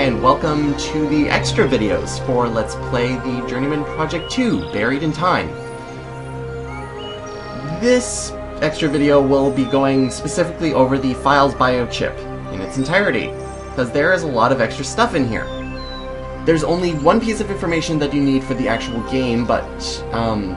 and welcome to the extra videos for Let's Play the Journeyman Project 2, Buried in Time. This extra video will be going specifically over the Files biochip in its entirety, because there is a lot of extra stuff in here. There's only one piece of information that you need for the actual game, but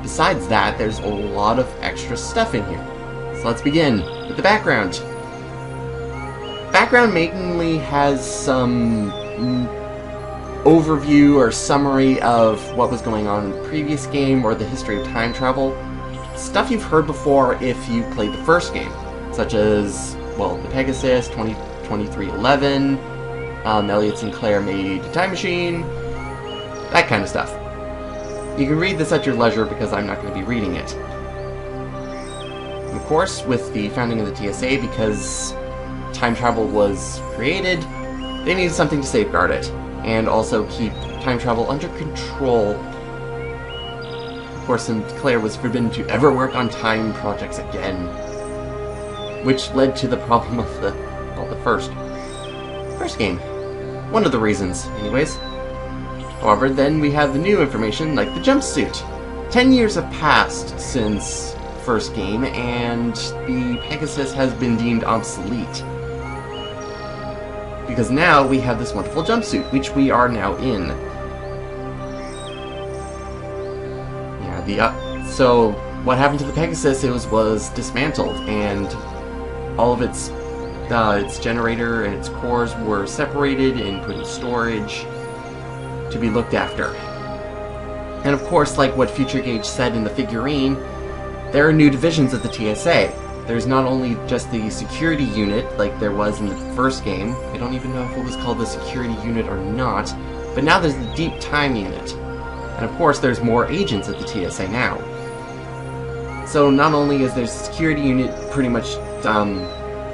besides that, there's a lot of extra stuff in here. So let's begin with the background. Background mainly has some overview or summary of what was going on in the previous game or the history of time travel. Stuff you've heard before if you played the first game, such as, well, the Pegasus, 2311, Elliot Sinclair made a time machine, that kind of stuff. You can read this at your leisure because I'm not going to be reading it. Of course, with the founding of the TSA, because time travel was created, they needed something to safeguard it, and also keep time travel under control. Of course, Sinclair was forbidden to ever work on time projects again, which led to the problem of the first game. One of the reasons, anyways. However, then we have the new information, like the jumpsuit. 10 years have passed since first game, and the Pegasus has been deemed obsolete. Because now we have this wonderful jumpsuit, which we are now in. Yeah, so what happened to the Pegasus? It was dismantled, and all of its generator and its cores were separated and put in storage to be looked after. And of course, like what Future Gage said in the figurine, there are new divisions of the TSA. There's not only just the security unit, like there was in the first game. I don't even know if it was called the security unit or not, but now there's the deep time unit. And of course, there's more agents at the TSA now. So not only is there a security unit pretty much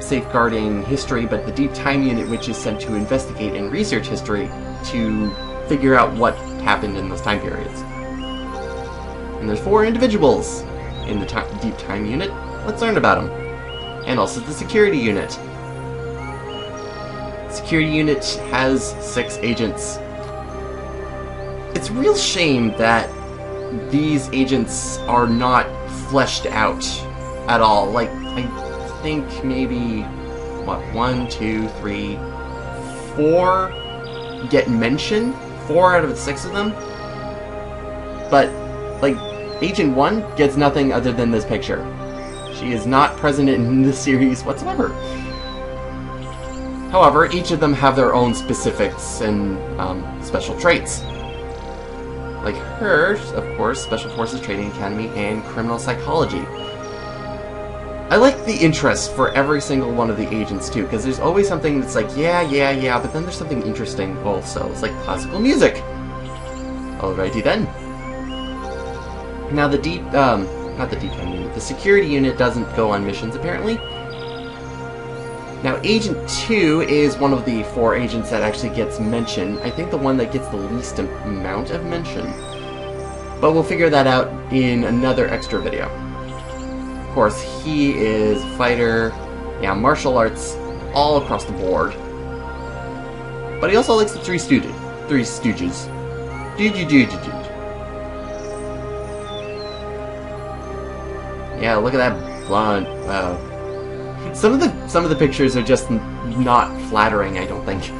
safeguarding history, but the deep time unit, which is sent to investigate and research history to figure out what happened in those time periods. And there's 4 individuals in the deep time unit. Let's learn about them. And also the security unit. Security unit has 6 agents. It's a real shame that these agents are not fleshed out at all. Like, I think maybe, what, 1, 2, 3, 4 get mentioned? 4 out of the 6 of them? But, like, Agent 1 gets nothing other than this picture. She is not present in the series whatsoever. However, each of them have their own specifics and special traits. Like her, of course, Special Forces Training Academy and Criminal Psychology. I like the interest for every single one of the agents too, because there's always something that's like, yeah, but then there's something interesting also. It's like classical music. Alrighty then. Now the not the deep time unit, the security unit doesn't go on missions apparently. Now Agent 2 is one of the 4 agents that actually gets mentioned. I think the one that gets the least amount of mention. But we'll figure that out in another extra video. Of course, he is a fighter, yeah, martial arts all across the board. But he also likes the Three Stooges. Yeah, look at that blonde. Wow. Some of the pictures are just not flattering, I don't think.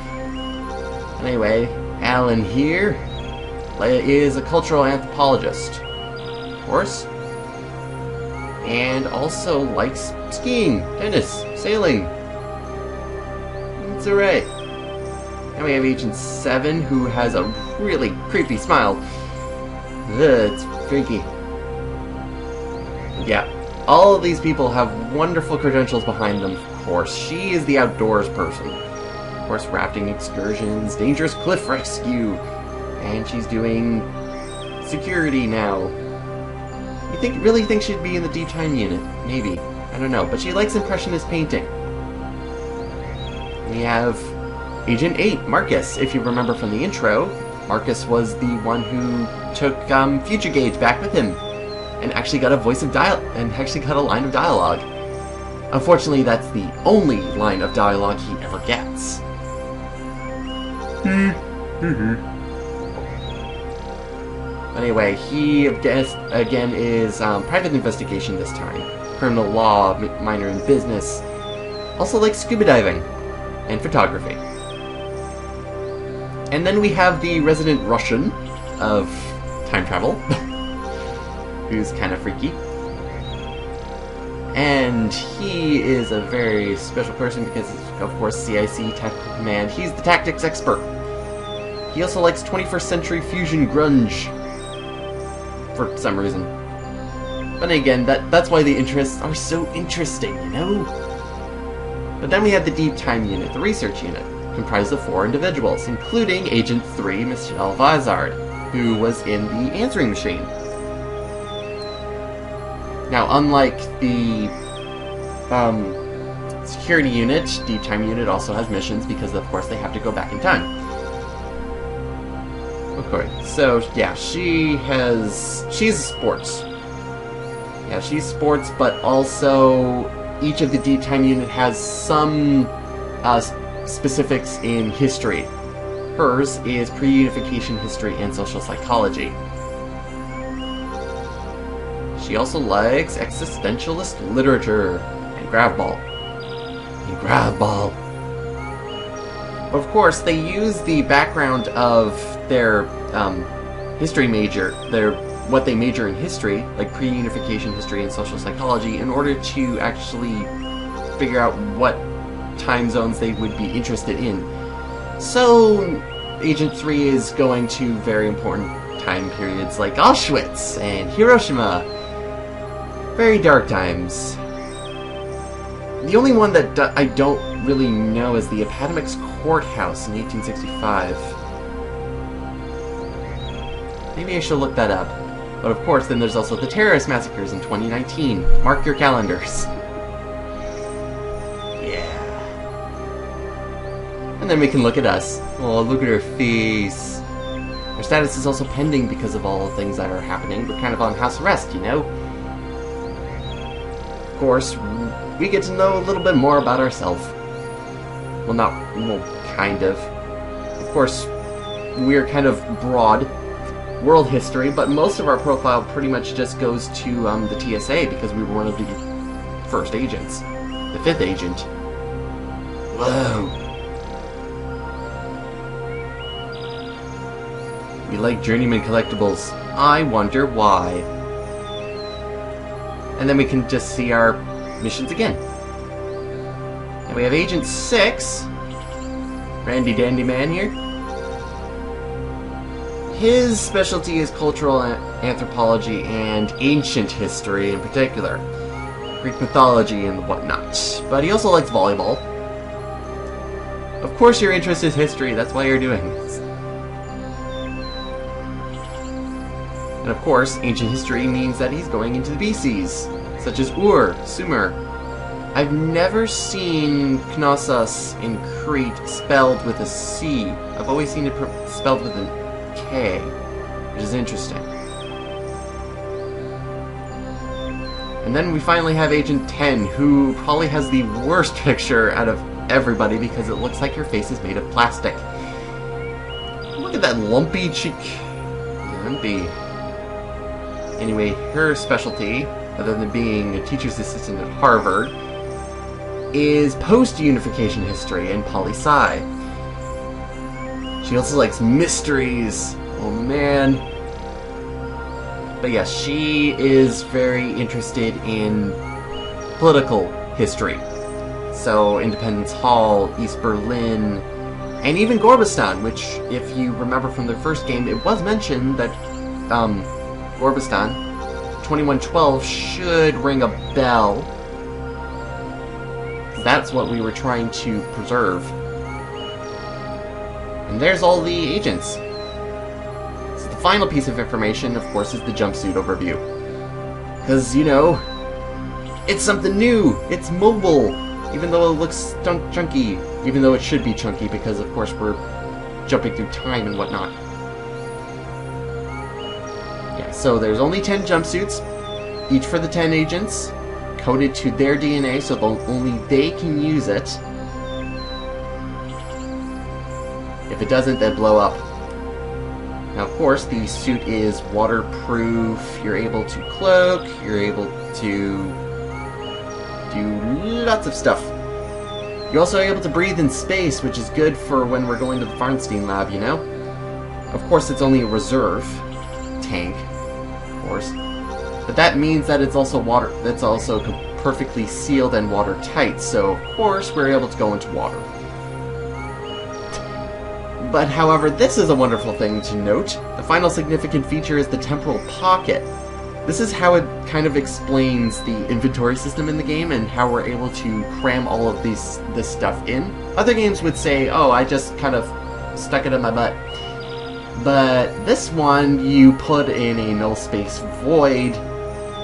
Anyway, Alan here is a cultural anthropologist, of course, and also likes skiing, tennis, sailing. It's alright. And we have Agent 7, who has a really creepy smile. Ugh, it's freaky. Yeah, all of these people have wonderful credentials behind them, of course. She is the outdoors person. Of course, rafting excursions, dangerous cliff rescue, and she's doing security now. You really think she'd be in the deep time unit? Maybe. I don't know, but she likes impressionist painting. We have Agent 8, Marcus. If you remember from the intro, Marcus was the one who took Future Gage back with him. And actually got a line of dialogue. Unfortunately, that's the only line of dialogue he ever gets. Anyway, he again is private investigation this time, criminal law, minor in business, also likes scuba diving and photography. And then we have the resident Russian of time travel, who's kind of freaky. And he is a very special person because, of course, CIC Tactical Command. He's the tactics expert. He also likes 21st century fusion grunge, for some reason. But again, that's why the interests are so interesting, you know? But then we have the Deep Time Unit, the research unit, comprised of 4 individuals, including Agent 3, Michelle Vizard, who was in the answering machine. Now, unlike the security unit, Deep Time Unit also has missions because, of course, they have to go back in time. Okay, so, yeah, she's sports. Yeah, she's sports, but also each of the Deep Time Unit has some specifics in history. Hers is pre-unification history and social psychology. She also likes existentialist literature and Gravball. Of course, they use the background of their history major, what they major in history, like pre-unification history and social psychology, in order to actually figure out what time zones they would be interested in. So, Agent 3 is going to very important time periods like Auschwitz and Hiroshima. Very dark times. The only one that I don't really know is the Appomattox Courthouse in 1865. Maybe I should look that up. But of course, then there's also the terrorist massacres in 2019. Mark your calendars. Yeah. And then we can look at us. Oh, look at her face. Our status is also pending because of all the things that are happening. We're kind of on house arrest, you know? Of course, we get to know a little bit more about ourselves. Well, kind of. Of course, we're kind of broad world history, but most of our profile pretty much just goes to the TSA because we were one of the first agents. The 5th agent. Whoa. We like Journeyman collectibles. I wonder why. And then we can just see our missions again. And we have Agent 6. Randy Dandy Man here. His specialty is cultural anthropology and ancient history in particular. Greek mythology and whatnot. But he also likes volleyball. Of course your interest is history, that's why you're doing this. And of course, ancient history means that he's going into the BCs, such as Ur, Sumer. I've never seen Knossos in Crete spelled with a C. I've always seen it spelled with an K, which is interesting. And then we finally have Agent 10, who probably has the worst picture out of everybody because it looks like her face is made of plastic. Look at that lumpy cheek. Lumpy. Anyway, her specialty, other than being a teacher's assistant at Harvard, is post-unification history and poli-sci. She also likes mysteries. Oh man. But yes, she is very interested in political history. So Independence Hall, East Berlin, and even Gorbistan, which, if you remember from the first game, it was mentioned that Gorbistan 2112 should ring a bell. That's what we were trying to preserve. And there's all the agents. So the final piece of information, of course, is the jumpsuit overview. Because, you know, it's something new. It's mobile. Even though it looks chunky. Even though it should be chunky because, of course, we're jumping through time and whatnot. Yeah, so there's only 10 jumpsuits, each for the 10 agents, coded to their DNA so only they can use it. If If it doesn't, then blow up. Now, of course, the suit is waterproof. You're able to cloak. You're able to do lots of stuff. You're also able to breathe in space, which is good for when we're going to the Farnstein lab, you know? Of course, it's only a reserve tank, of course. But that means that it's also perfectly sealed and watertight, so of course we're able to go into water. But however, this is a wonderful thing to note. The final significant feature is the temporal pocket. This is how it kind of explains the inventory system in the game and how we're able to cram all of this stuff in. Other games would say, oh, I just kind of stuck it in my butt. But this one, you put in a null space void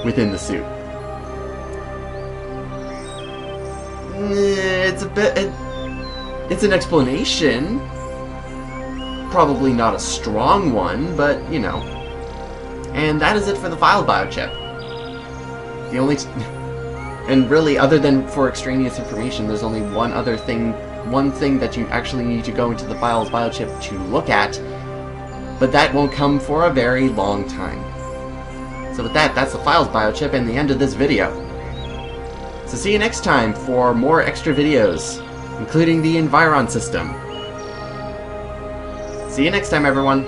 within the suit. It's an explanation. Probably not a strong one, but, you know. And that is it for the Files biochip. The only... and really, other than for extraneous information, there's only one thing that you actually need to go into the Files biochip to look at, but that won't come for a very long time. So with that, that's the Files biochip and the end of this video. So see you next time for more extra videos, including the Environ system. See you next time, everyone.